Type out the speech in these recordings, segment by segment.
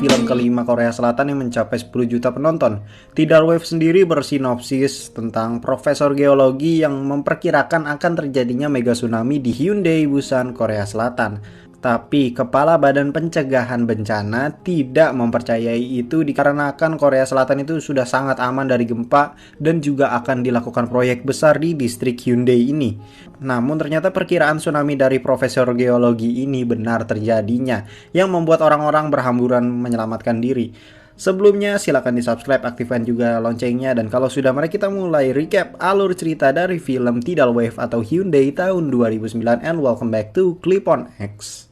film kelima Korea Selatan yang mencapai 10 juta penonton. Tidal Wave sendiri bersinopsis tentang profesor geologi yang memperkirakan akan terjadinya mega tsunami di Hyundai, Busan, Korea Selatan. Tapi Kepala Badan Pencegahan Bencana tidak mempercayai itu dikarenakan Korea Selatan itu sudah sangat aman dari gempa dan juga akan dilakukan proyek besar di distrik Hyundai ini. Namun ternyata perkiraan tsunami dari profesor geologi ini benar terjadinya, yang membuat orang-orang berhamburan menyelamatkan diri. Sebelumnya silakan di subscribe, aktifkan juga loncengnya, dan kalau sudah mari kita mulai recap alur cerita dari film Tidal Wave atau Hyundai tahun 2009 and welcome back to Clip on X.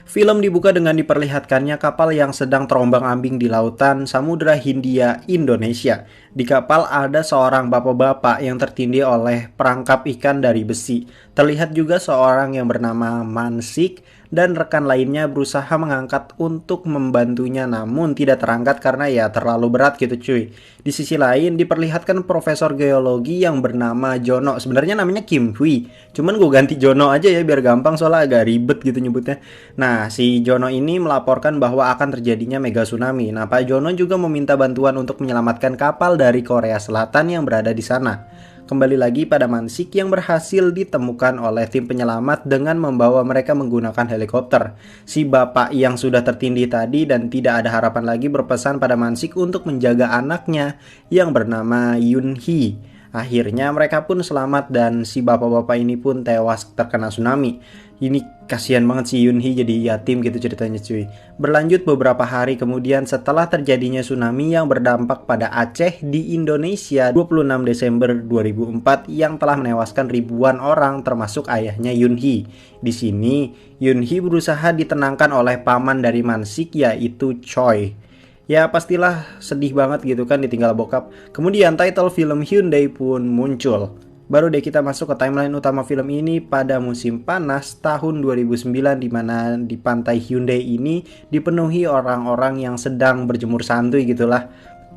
Film dibuka dengan diperlihatkannya kapal yang sedang terombang-ambing di lautan Samudra Hindia, Indonesia. Di kapal ada seorang bapak-bapak yang tertindih oleh perangkap ikan dari besi. Terlihat juga seorang yang bernama Mansik dan rekan lainnya berusaha mengangkat untuk membantunya, namun tidak terangkat karena ya terlalu berat gitu cuy. Di sisi lain diperlihatkan profesor geologi yang bernama Jono. Sebenarnya namanya Kim Hui, cuman gue ganti Jono aja ya biar gampang soalnya agak ribet gitu nyebutnya. Nah, si Jono ini melaporkan bahwa akan terjadinya mega tsunami. Nah, Pak Jono juga meminta bantuan untuk menyelamatkan kapal dari Korea Selatan yang berada di sana. Kembali lagi pada Mansik yang berhasil ditemukan oleh tim penyelamat dengan membawa mereka menggunakan helikopter. Si bapak yang sudah tertindih tadi dan tidak ada harapan lagi berpesan pada Mansik untuk menjaga anaknya yang bernama Yun Hee. Akhirnya mereka pun selamat dan si bapak-bapak ini pun tewas terkena tsunami. Ini kasihan banget si Yun Hee jadi yatim gitu ceritanya cuy. Berlanjut beberapa hari kemudian setelah terjadinya tsunami yang berdampak pada Aceh di Indonesia 26 Desember 2004 yang telah menewaskan ribuan orang termasuk ayahnya Yun Hee. Di sini Yun Hee berusaha ditenangkan oleh paman dari Mansik yaitu Choi. Ya pastilah sedih banget gitu kan ditinggal bokap. Kemudian title film Hyundai pun muncul. Baru deh kita masuk ke timeline utama film ini pada musim panas tahun 2009 di mana di pantai Hyundai ini dipenuhi orang-orang yang sedang berjemur santuy gitulah.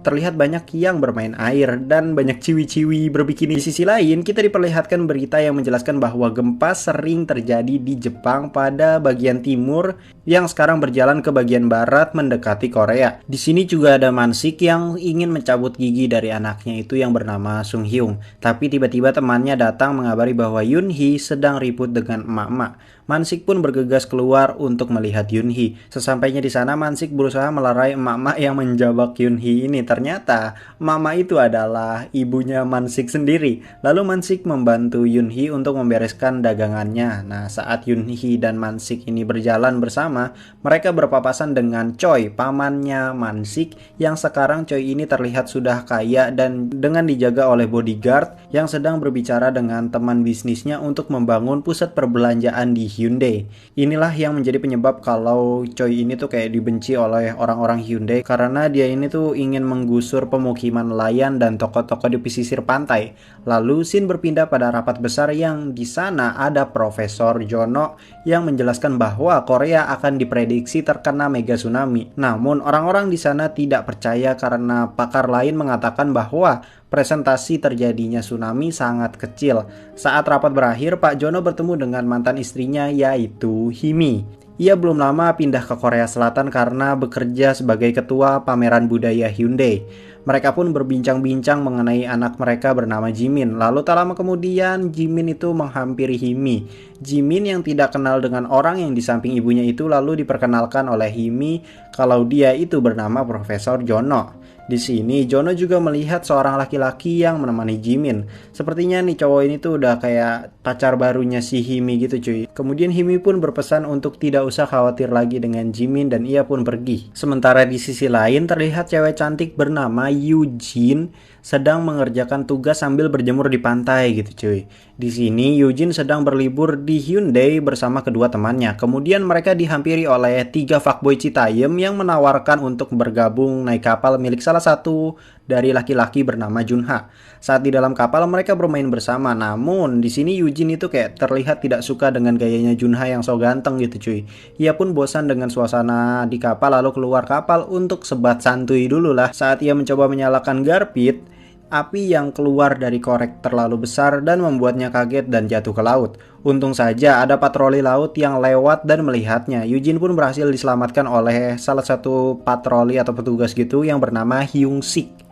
Terlihat banyak yang bermain air dan banyak ciwi-ciwi berbikini. Di sisi lain, kita diperlihatkan berita yang menjelaskan bahwa gempa sering terjadi di Jepang pada bagian timur yang sekarang berjalan ke bagian barat mendekati Korea. Di sini juga ada Mansik yang ingin mencabut gigi dari anaknya itu yang bernama Sung Hyung. Tapi tiba-tiba temannya datang mengabari bahwa Yun Hee sedang ribut dengan emak-emak. Mansik pun bergegas keluar untuk melihat Yun Hee. Sesampainya di sana, Mansik berusaha melerai emak-emak yang menjabak Yun Hee ini. Ternyata emak-emak itu adalah ibunya Mansik sendiri. Lalu Mansik membantu Yun Hee untuk membereskan dagangannya. Nah, saat Yun Hee dan Mansik ini berjalan bersama, mereka berpapasan dengan Choi, pamannya Mansik, yang sekarang Choi ini terlihat sudah kaya dan dengan dijaga oleh bodyguard yang sedang berbicara dengan teman bisnisnya untuk membangun pusat perbelanjaan di Hyundai. Inilah yang menjadi penyebab kalau Choi ini tuh kayak dibenci oleh orang-orang Hyundai karena dia ini tuh ingin menggusur pemukiman nelayan dan toko-toko di pesisir pantai. Lalu scene berpindah pada rapat besar yang di sana ada Profesor Jono yang menjelaskan bahwa Korea akan diprediksi terkena mega tsunami. Namun orang-orang di sana tidak percaya karena pakar lain mengatakan bahwa presentasi terjadinya tsunami sangat kecil. Saat rapat berakhir, Pak Jono bertemu dengan mantan istrinya yaitu Himi. Ia belum lama pindah ke Korea Selatan karena bekerja sebagai ketua pameran budaya Hyundai. Mereka pun berbincang-bincang mengenai anak mereka bernama Jimin. Lalu tak lama kemudian Jimin itu menghampiri Himi. Jimin yang tidak kenal dengan orang yang di samping ibunya itu lalu diperkenalkan oleh Himi kalau dia itu bernama Profesor Jono. Di sini Jono juga melihat seorang laki-laki yang menemani Jimin. Sepertinya nih cowok ini tuh udah kayak pacar barunya si Himi gitu cuy. Kemudian Himi pun berpesan untuk tidak usah khawatir lagi dengan Jimin dan ia pun pergi. Sementara di sisi lain terlihat cewek cantik bernama Eugene sedang mengerjakan tugas sambil berjemur di pantai gitu cuy. Di sini Eugene sedang berlibur di Hyundai bersama kedua temannya. Kemudian mereka dihampiri oleh 3 fuckboy Citayam yang menawarkan untuk bergabung naik kapal milik salah satu dari laki-laki bernama Junha. Saat di dalam kapal mereka bermain bersama. Namun di sini Eugene itu kayak terlihat tidak suka dengan gayanya Junha yang so ganteng gitu cuy. Ia pun bosan dengan suasana di kapal lalu keluar kapal untuk sebat santuy dulu lah. Saat ia mencoba menyalakan garpit, api yang keluar dari korek terlalu besar dan membuatnya kaget dan jatuh ke laut. Untung saja ada patroli laut yang lewat dan melihatnya. Eugene pun berhasil diselamatkan oleh salah satu patroli atau petugas gitu yang bernama Hyung Sik.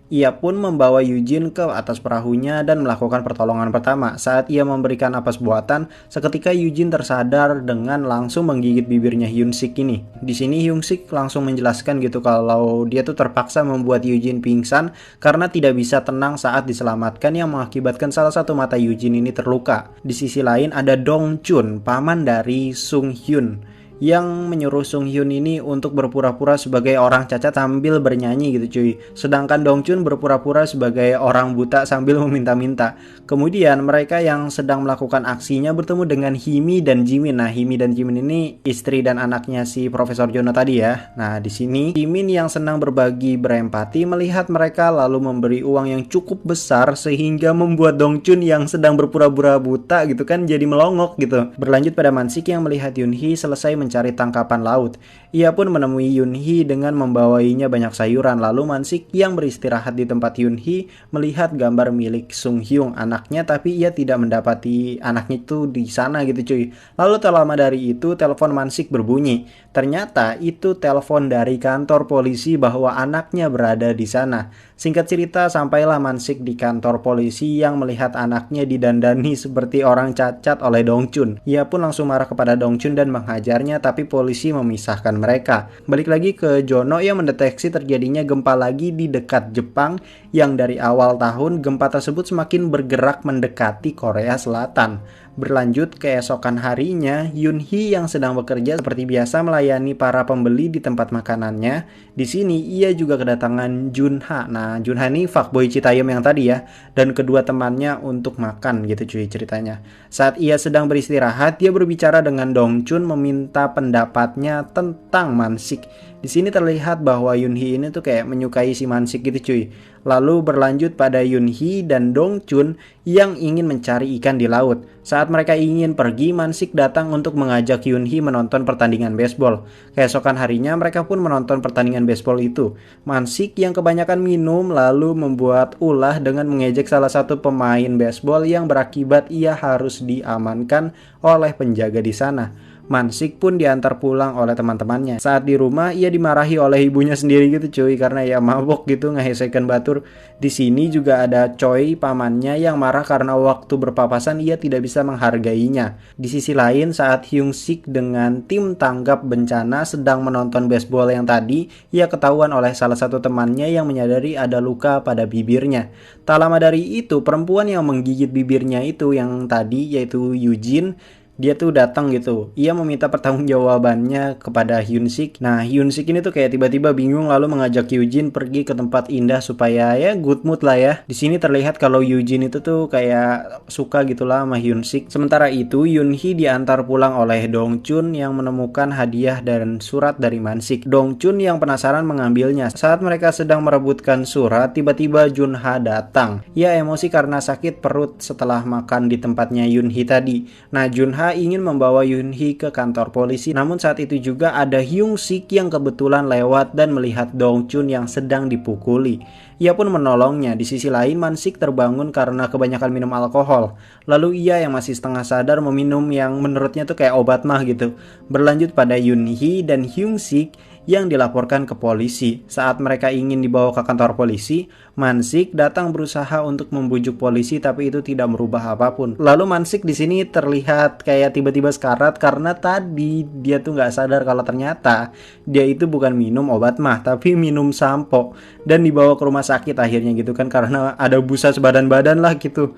Ia pun membawa Eugene ke atas perahunya dan melakukan pertolongan pertama. Saat ia memberikan napas buatan, seketika Eugene tersadar dengan langsung menggigit bibirnya Hyun Sik ini. Di sini Hyun Sik langsung menjelaskan gitu kalau dia tuh terpaksa membuat Eugene pingsan karena tidak bisa tenang saat diselamatkan yang mengakibatkan salah satu mata Eugene ini terluka. Di sisi lain ada Dong Chun, paman dari Sung Hyun, yang menyuruh Sung Hyun ini untuk berpura-pura sebagai orang cacat sambil bernyanyi gitu cuy. Sedangkan Dong Chun berpura-pura sebagai orang buta sambil meminta-minta. Kemudian mereka yang sedang melakukan aksinya bertemu dengan Himi dan Jimin. Nah, Himi dan Jimin ini istri dan anaknya si Profesor Jono tadi ya. Nah, di sini Jimin yang senang berbagi berempati melihat mereka lalu memberi uang yang cukup besar sehingga membuat Dong Chun yang sedang berpura-pura buta gitu kan jadi melongok gitu. Berlanjut pada Mansik yang melihat Yoonhee selesai mencari tangkapan laut. Ia pun menemui Yoonhee dengan membawainya banyak sayuran. Lalu Mansik yang beristirahat di tempat Yoonhee melihat gambar milik Sung Hyung, anaknya, tapi ia tidak mendapati anaknya itu di sana gitu cuy. Lalu tak lama dari itu telepon Mansik berbunyi. Ternyata itu telepon dari kantor polisi bahwa anaknya berada di sana. Singkat cerita, sampailah Mansik di kantor polisi yang melihat anaknya didandani seperti orang cacat oleh Dong Chun. Ia pun langsung marah kepada Dong Chun dan menghajarnya, tapi polisi memisahkan mereka. Balik lagi ke Jono yang mendeteksi terjadinya gempa lagi di dekat Jepang yang dari awal tahun gempa tersebut semakin bergerak mendekati Korea Selatan. Berlanjut keesokan harinya, Yoonhee yang sedang bekerja seperti biasa melayani para pembeli di tempat makanannya. Di sini ia juga kedatangan Junha. Nah, Junha ini fuckboy Citayam yang tadi ya, dan kedua temannya untuk makan gitu cuy ceritanya. Saat ia sedang beristirahat, dia berbicara dengan Dong Chun meminta pendapatnya tentang Mansik. Di sini terlihat bahwa Yoonhee ini tuh kayak menyukai si Mansik gitu cuy. Lalu berlanjut pada Yoonhee dan Dong Chun yang ingin mencari ikan di laut. Saat mereka ingin pergi, Mansik datang untuk mengajak Yoonhee menonton pertandingan baseball. Keesokan harinya mereka pun menonton pertandingan baseball itu. Mansik yang kebanyakan minum lalu membuat ulah dengan mengejek salah satu pemain baseball yang berakibat ia harus diamankan oleh penjaga di sana. Mansik pun diantar pulang oleh teman-temannya. Saat di rumah, ia dimarahi oleh ibunya sendiri gitu cuy, karena ya mabok gitu ngehesekan batur. Di sini juga ada Choi, pamannya, yang marah karena waktu berpapasan ia tidak bisa menghargainya. Di sisi lain, saat Hyung Sik dengan tim tanggap bencana sedang menonton baseball yang tadi, ia ketahuan oleh salah satu temannya yang menyadari ada luka pada bibirnya. Tak lama dari itu, perempuan yang menggigit bibirnya itu yang tadi, yaitu Eugene, dia tuh datang gitu. Ia meminta pertanggungjawabannya kepada Hyun Sik. Nah, Hyun Sik ini tuh kayak tiba-tiba bingung lalu mengajak Eugene pergi ke tempat indah supaya ya good mood lah ya. Di sini terlihat kalau Eugene itu tuh kayak suka gitulah sama Hyun Sik. Sementara itu, Yoonhee diantar pulang oleh Dong Chun yang menemukan hadiah dan surat dari Mansik. Dong Chun yang penasaran mengambilnya. Saat mereka sedang merebutkan surat, tiba-tiba Junha datang. Ia emosi karena sakit perut setelah makan di tempatnya Yoonhee tadi. Nah, Junha ingin membawa Yoonhee ke kantor polisi, namun saat itu juga ada Hyung Sik yang kebetulan lewat dan melihat Dong Chun yang sedang dipukuli. Ia pun menolongnya. Di sisi lain, Mansik terbangun karena kebanyakan minum alkohol. Lalu ia yang masih setengah sadar meminum yang menurutnya tuh kayak obat mah gitu. Berlanjut pada Yoonhee dan Hyung Sik yang dilaporkan ke polisi. Saat mereka ingin dibawa ke kantor polisi, Mansik datang berusaha untuk membujuk polisi, tapi itu tidak merubah apapun. Lalu Mansik di sini terlihat kayak tiba-tiba sekarat karena tadi dia tuh nggak sadar kalau ternyata dia itu bukan minum obat mah, tapi minum sampo, dan dibawa ke rumah sakit akhirnya gitu kan, karena ada busa sebadan-badan lah gitu.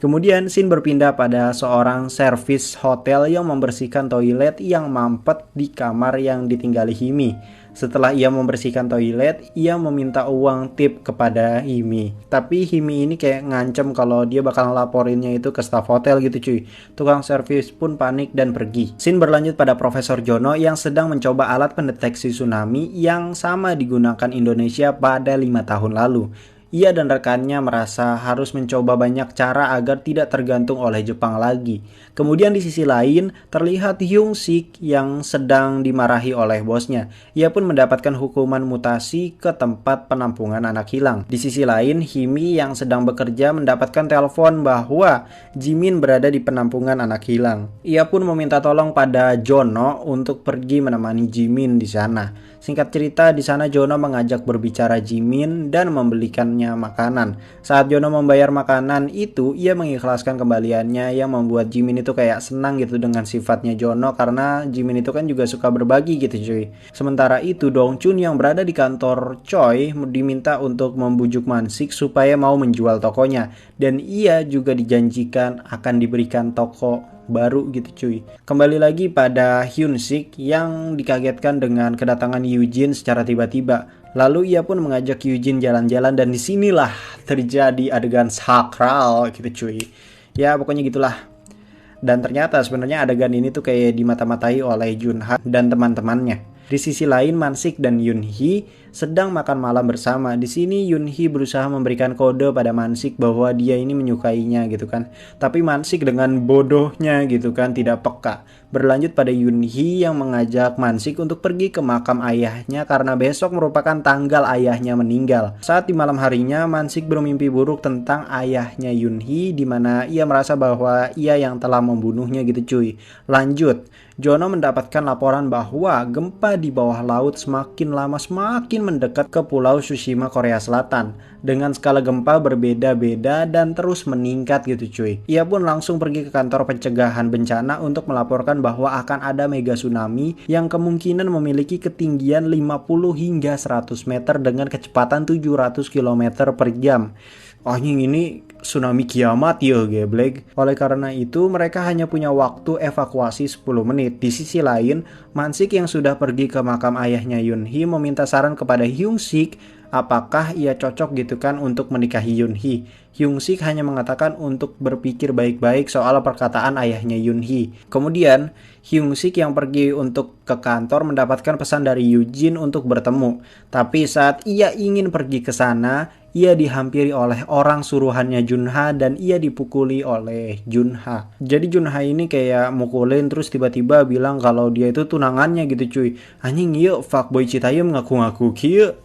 Kemudian scene berpindah pada seorang servis hotel yang membersihkan toilet yang mampet di kamar yang ditinggali Himi. Setelah ia membersihkan toilet, ia meminta uang tip kepada Himi. Tapi Himi ini kayak ngancem kalau dia bakal laporinnya itu ke staf hotel gitu cuy. Tukang servis pun panik dan pergi. Scene berlanjut pada Profesor Jono yang sedang mencoba alat pendeteksi tsunami yang sama digunakan Indonesia pada 5 tahun lalu. ia dan rekannya merasa harus mencoba banyak cara agar tidak tergantung oleh Jepang lagi. Kemudian di sisi lain, terlihat Hyung Sik yang sedang dimarahi oleh bosnya. Ia pun mendapatkan hukuman mutasi ke tempat penampungan anak hilang. Di sisi lain, Himi yang sedang bekerja mendapatkan telepon bahwa Jimin berada di penampungan anak hilang. Ia pun meminta tolong pada Jono untuk pergi menemani Jimin di sana. Singkat cerita, di sana Jono mengajak berbicara Jimin dan membelikannya makanan. Saat Jono membayar makanan itu, ia mengikhlaskan kembaliannya yang membuat Jimin itu kayak senang gitu dengan sifatnya Jono karena Jimin itu kan juga suka berbagi gitu cuy. Sementara itu, Dongchun yang berada di kantor Choi diminta untuk membujuk Mansik supaya mau menjual tokonya dan ia juga dijanjikan akan diberikan toko baru gitu cuy. Kembali lagi pada Hyun Sik yang dikagetkan dengan kedatangan Eugene secara tiba-tiba. Lalu ia pun mengajak Eugene jalan-jalan dan disinilah terjadi adegan sakral gitu cuy. Ya pokoknya gitulah. Dan ternyata sebenarnya adegan ini tuh kayak dimata-matai oleh Junha dan teman-temannya. Di sisi lain, Mansik dan Yunhee sedang makan malam bersama. Di sini Yunhee berusaha memberikan kode pada Mansik bahwa dia ini menyukainya gitu kan. Tapi Mansik dengan bodohnya gitu kan tidak peka. Berlanjut pada Yunhee yang mengajak Mansik untuk pergi ke makam ayahnya karena besok merupakan tanggal ayahnya meninggal. Saat di malam harinya, Mansik bermimpi buruk tentang ayahnya Yunhee di mana ia merasa bahwa ia yang telah membunuhnya gitu cuy. Lanjut, Jono mendapatkan laporan bahwa gempa di bawah laut semakin lama semakin mendekat ke Pulau Tsushima, Korea Selatan. Dengan skala gempa berbeda-beda dan terus meningkat gitu cuy. Ia pun langsung pergi ke kantor pencegahan bencana untuk melaporkan bahwa akan ada mega tsunami yang kemungkinan memiliki ketinggian 50 hingga 100 meter dengan kecepatan 700 km per jam. Anjing ini tsunami kiamat ya geblek. Oleh karena itu mereka hanya punya waktu evakuasi 10 menit. Di sisi lain, Mansik yang sudah pergi ke makam ayahnya Yunhee meminta saran kepada Hyung Sik apakah ia cocok gitu kan untuk menikahi Yunhee. Hyung Sik hanya mengatakan untuk berpikir baik-baik soal perkataan ayahnya Yunhee. Kemudian Hyung Sik yang pergi untuk ke kantor mendapatkan pesan dari Eugene untuk bertemu. Tapi saat ia ingin pergi ke sana, ia dihampiri oleh orang suruhannya Junha dan ia dipukuli oleh Junha. Jadi Junha ini kayak mukulin terus tiba-tiba bilang kalau dia itu tunangannya gitu cuy. Anjing yuk fuckboy Citayam ngaku-ngaku kieu.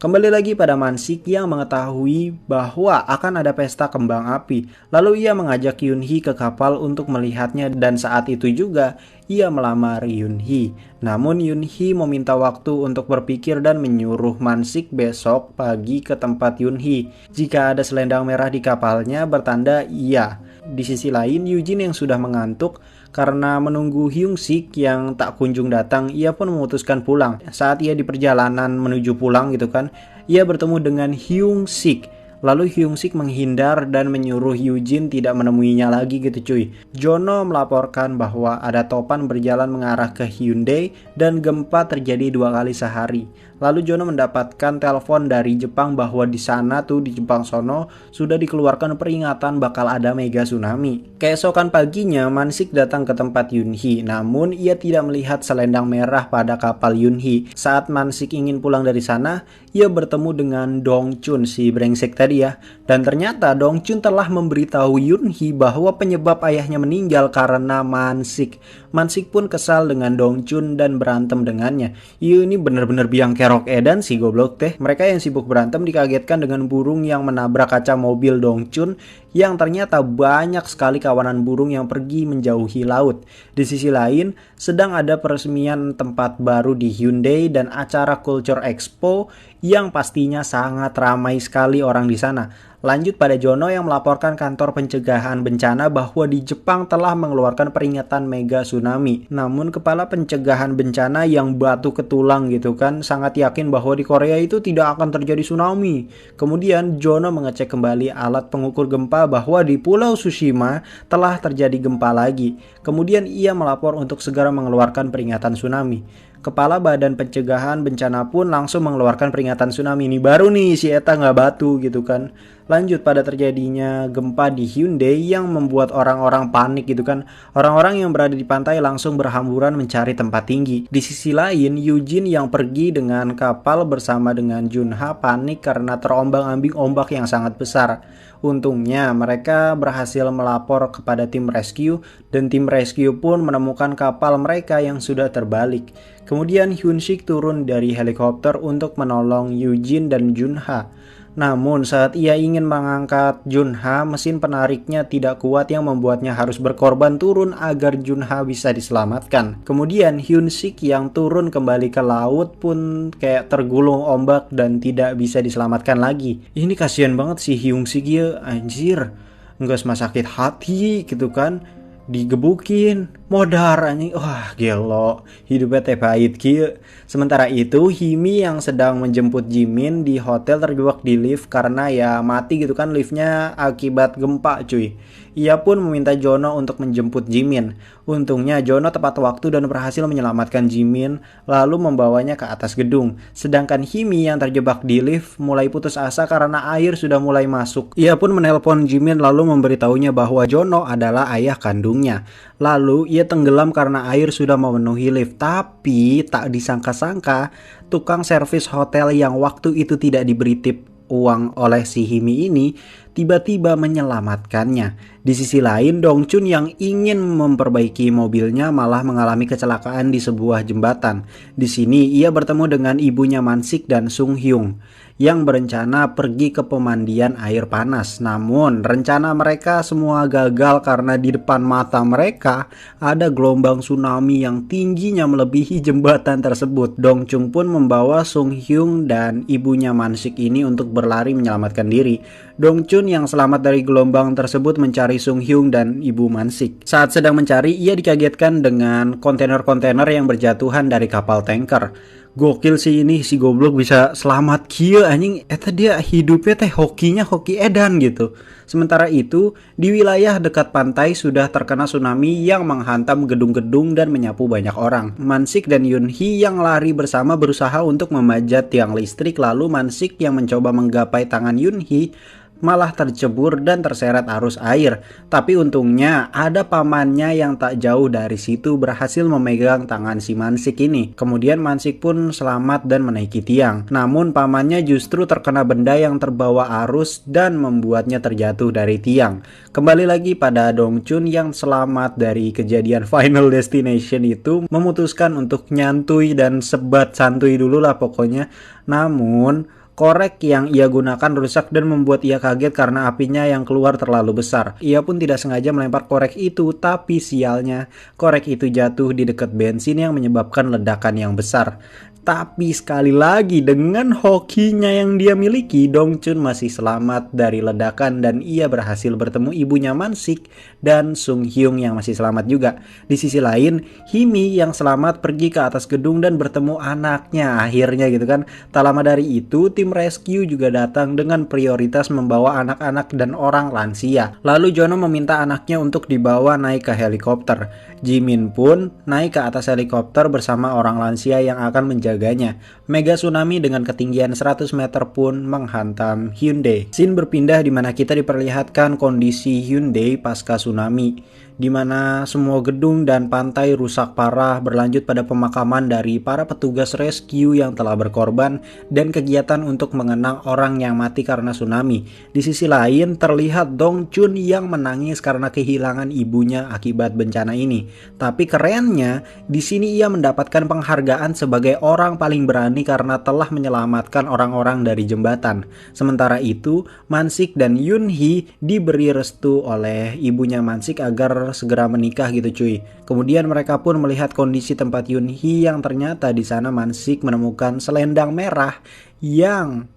Kembali lagi pada Mansik yang mengetahui bahwa akan ada pesta kembang api. Lalu ia mengajak Yunhee ke kapal untuk melihatnya dan saat itu juga ia melamar Yunhee. Namun Yunhee meminta waktu untuk berpikir dan menyuruh Mansik besok pagi ke tempat Yunhee. Jika ada selendang merah di kapalnya bertanda iya. Di sisi lain, Eugene yang sudah mengantuk karena menunggu Hyung Sik yang tak kunjung datang, ia pun memutuskan pulang. Saat ia di perjalanan menuju pulang gitu kan, ia bertemu dengan Hyung Sik. Lalu Hyung Sik menghindar dan menyuruh Eugene tidak menemuinya lagi gitu cuy. Jono melaporkan bahwa ada topan berjalan mengarah ke Hyundai dan gempa terjadi 2 kali sehari. Lalu Jono mendapatkan telepon dari Jepang bahwa di sana tuh di Jepang sono sudah dikeluarkan peringatan bakal ada mega tsunami. Keesokan paginya Mansik datang ke tempat Yunhee, namun ia tidak melihat selendang merah pada kapal Yunhee. Saat Mansik ingin pulang dari sana, ia bertemu dengan Dongchun si brengsek tadi ya. Dan ternyata Dongchun telah memberitahu Yunhee bahwa penyebab ayahnya meninggal karena Mansik. Mansik pun kesal dengan Dongchun dan berantem dengannya. Ini bener-bener biang kerok edan si goblok teh. Mereka yang sibuk berantem dikagetkan dengan burung yang menabrak kaca mobil Dongchun yang ternyata banyak sekali kawanan burung yang pergi menjauhi laut. Di sisi lain, sedang ada peresmian tempat baru di Hyundai dan acara Culture Expo yang pastinya sangat ramai sekali orang di sana. Lanjut pada Jono yang melaporkan kantor pencegahan bencana bahwa di Jepang telah mengeluarkan peringatan mega tsunami. Namun kepala pencegahan bencana yang batu ke tulang gitu kan sangat yakin bahwa di Korea itu tidak akan terjadi tsunami. Kemudian Jono mengecek kembali alat pengukur gempa bahwa di Pulau Tsushima telah terjadi gempa lagi. Kemudian ia melapor untuk segera mengeluarkan peringatan tsunami. Kepala Badan Pencegahan Bencana pun langsung mengeluarkan peringatan tsunami. Ini baru nih si Eta nggak batu gitu kan. Lanjut pada terjadinya gempa di Hyundai yang membuat orang-orang panik gitu kan. Orang-orang yang berada di pantai langsung berhamburan mencari tempat tinggi. Di sisi lain, Eugene yang pergi dengan kapal bersama dengan Junha panik karena terombang-ambing ombak yang sangat besar. Untungnya mereka berhasil melapor kepada tim rescue dan tim rescue pun menemukan kapal mereka yang sudah terbalik. Kemudian Hyun-sik turun dari helikopter untuk menolong Eugene dan Junha. Namun saat ia ingin mengangkat Junha, mesin penariknya tidak kuat yang membuatnya harus berkorban turun agar Junha bisa diselamatkan. Kemudian Hyun-sik yang turun kembali ke laut pun kayak tergulung ombak dan tidak bisa diselamatkan lagi. Ini kasihan banget si Hyun-sik ya, anjir. Nggak sakit hati gitu kan. Digebukin, modar anjing. Wah, gelo. Hidupnya teh pahit kieu. Sementara itu, Himi yang sedang menjemput Jimin di hotel terjebak di lift karena ya mati gitu kan liftnya akibat gempa, cuy. Ia pun meminta Jono untuk menjemput Jimin. Untungnya Jono tepat waktu dan berhasil menyelamatkan Jimin lalu membawanya ke atas gedung. Sedangkan Himi yang terjebak di lift mulai putus asa karena air sudah mulai masuk. Ia pun menelpon Jimin lalu memberitahunya bahwa Jono adalah ayah kandungnya. Lalu ia tenggelam karena air sudah memenuhi lift. Tapi tak disangka-sangka tukang servis hotel yang waktu itu tidak diberi tip uang oleh si Himi ini tiba-tiba menyelamatkannya. Di sisi lain, Dongchun yang ingin memperbaiki mobilnya malah mengalami kecelakaan di sebuah jembatan. Di sini ia bertemu dengan ibunya Mansik dan Sung Hyung yang berencana pergi ke pemandian air panas. Namun, rencana mereka semua gagal karena di depan mata mereka ada gelombang tsunami yang tingginya melebihi jembatan tersebut. Dongchun pun membawa Sung Hyung dan ibunya Mansik ini untuk berlari menyelamatkan diri. Dongchun yang selamat dari gelombang tersebut mencari Sung Hyung dan ibu Mansik. Saat sedang mencari, ia dikagetkan dengan kontainer-kontainer yang berjatuhan dari kapal tanker. Gokil sih ini si goblok bisa selamat kieu anjing, eta dia hidupnya teh hokinya hoki edan gitu. Sementara itu, di wilayah dekat pantai sudah terkena tsunami yang menghantam gedung-gedung dan menyapu banyak orang. Mansik dan Yunhee yang lari bersama berusaha untuk memanjat tiang listrik, lalu Mansik yang mencoba menggapai tangan Yunhee malah tercebur dan terseret arus air. Tapi untungnya ada pamannya yang tak jauh dari situ berhasil memegang tangan si Mansik ini. Kemudian Mansik pun selamat dan menaiki tiang. Namun pamannya justru terkena benda yang terbawa arus dan membuatnya terjatuh dari tiang. Kembali lagi pada Dongchun yang selamat dari kejadian Final Destination itu memutuskan untuk nyantui dan sebat santuy dulu lah pokoknya. Namun korek yang ia gunakan rusak dan membuat ia kaget karena apinya yang keluar terlalu besar. Ia pun tidak sengaja melempar korek itu, tapi sialnya korek itu jatuh di dekat bensin yang menyebabkan ledakan yang besar. Tapi sekali lagi dengan hokinya yang dia miliki, Dongchun masih selamat dari ledakan dan ia berhasil bertemu ibunya Mansik dan Sung Hyung yang masih selamat juga. Di sisi lain, Himi yang selamat pergi ke atas gedung dan bertemu anaknya akhirnya gitu kan. Tak lama dari itu, tim rescue juga datang dengan prioritas membawa anak-anak dan orang lansia. Lalu Jono meminta anaknya untuk dibawa naik ke helikopter. Jimin pun naik ke atas helikopter bersama orang lansia yang akan menjaganya. Mega tsunami dengan ketinggian 100 meter pun menghantam Hyundai. Scene berpindah di mana kita diperlihatkan kondisi Hyundai pasca tsunami, di mana semua gedung dan pantai rusak parah, berlanjut pada pemakaman dari para petugas rescue yang telah berkorban dan kegiatan untuk mengenang orang yang mati karena tsunami. Di sisi lain terlihat Dongchun yang menangis karena kehilangan ibunya akibat bencana ini. Tapi kerennya di sini ia mendapatkan penghargaan sebagai orang paling berani karena telah menyelamatkan orang-orang dari jembatan. Sementara itu Mansik dan Yunhee diberi restu oleh ibunya Mansik agar segera menikah gitu cuy. Kemudian mereka pun melihat kondisi tempat Yunhee yang ternyata di sana Mansik menemukan selendang merah yang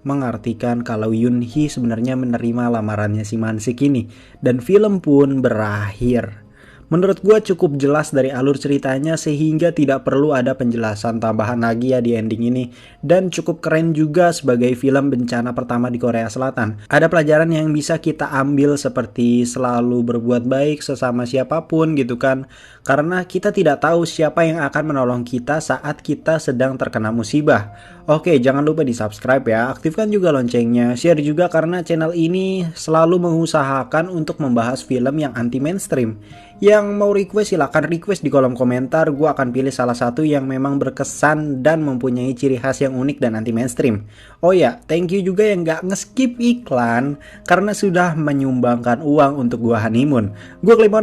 mengartikan kalau Yunhee sebenarnya menerima lamarannya si Mansik ini. Dan film pun berakhir. Menurut gue cukup jelas dari alur ceritanya sehingga tidak perlu ada penjelasan tambahan lagi ya di ending ini. Dan cukup keren juga sebagai film bencana pertama di Korea Selatan. Ada pelajaran yang bisa kita ambil seperti selalu berbuat baik sesama siapapun gitu kan. Karena kita tidak tahu siapa yang akan menolong kita saat kita sedang terkena musibah. Oke, jangan lupa di subscribe ya, aktifkan juga loncengnya, share juga karena channel ini selalu mengusahakan untuk membahas film yang anti mainstream. Yang mau request silahkan request di kolom komentar, gue akan pilih salah satu yang memang berkesan dan mempunyai ciri khas yang unik dan anti mainstream. Oh ya, thank you juga yang gak nge-skip iklan karena sudah menyumbangkan uang untuk gue honeymoon. Gue Klimon.